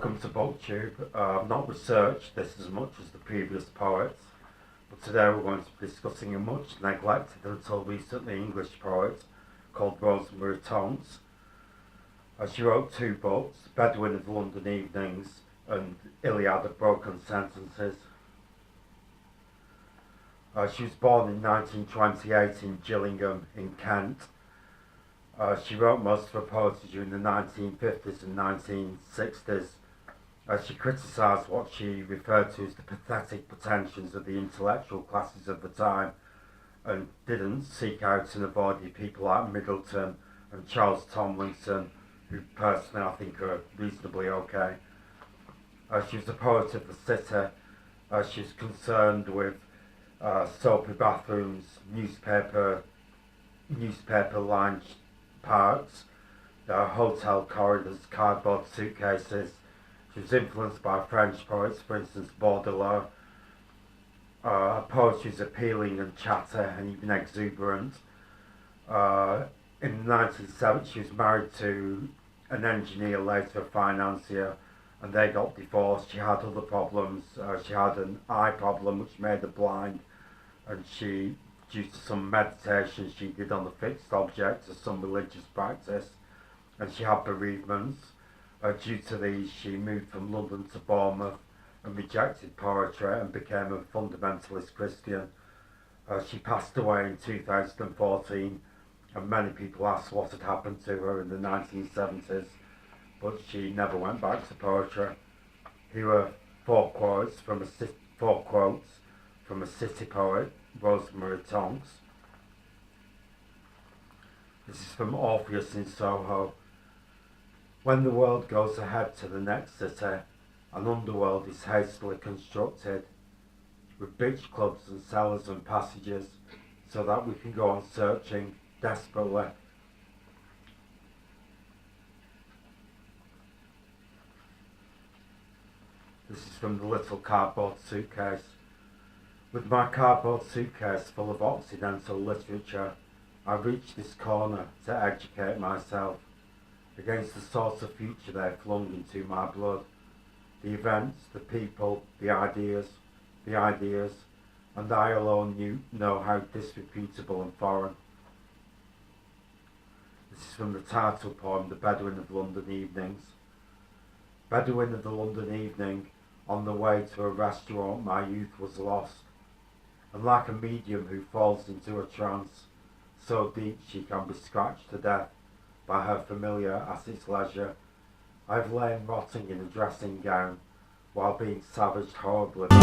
Welcome to booktube. I've not researched this as much as the previous poets, but today we're going to be discussing a much neglected until recently English poet called Rosemary tonks. She wrote two books, Bedouin of London Evenings and Iliad of Broken Sentences. She was born in 1928 in Gillingham in Kent. She wrote most of her poetry during the 1950s and 1960s. She criticised what she referred to as the pathetic pretensions of the intellectual classes of the time and didn't seek out and avoid people like Middleton and Charles Tomlinson, who personally I think are reasonably okay. She was a poet of the city. She was concerned with soapy bathrooms, newspaper-lined parks, hotel corridors, cardboard suitcases. She was influenced by French poets, for instance Baudelaire. Her poetry is appealing and chatty and even exuberant. In the 1970s she was married to an engineer, later a financier, and they got divorced. She had other problems. She had an eye problem which made her blind, and she, due to some meditation she did on the fixed object of some religious practice, and she had bereavements. Due to these, she moved from London to Bournemouth and rejected poetry and became a fundamentalist Christian. She passed away in 2014, and many people asked what had happened to her in the 1970s, but she never went back to poetry. Here are four quotes from a city poet, Rosemary tonks. This is from Orpheus in Soho. When the world goes ahead to the next city, an underworld is hastily constructed, with beach clubs and cellars and passages, so that we can go on searching desperately. This is from The Little Cardboard Suitcase. With my cardboard suitcase full of Occidental literature, I reached this corner to educate myself against the sort of future they flung into my blood. The events, the people, the ideas, and I alone know how disreputable and foreign. This is from the title poem, The Bedouin of London Evenings. Bedouin of the London evening, on the way to a restaurant my youth was lost, and like a medium who falls into a trance, so deep she can be scratched to death by her familiar at its leisure, I have lain rotting in a dressing gown while being savaged horribly by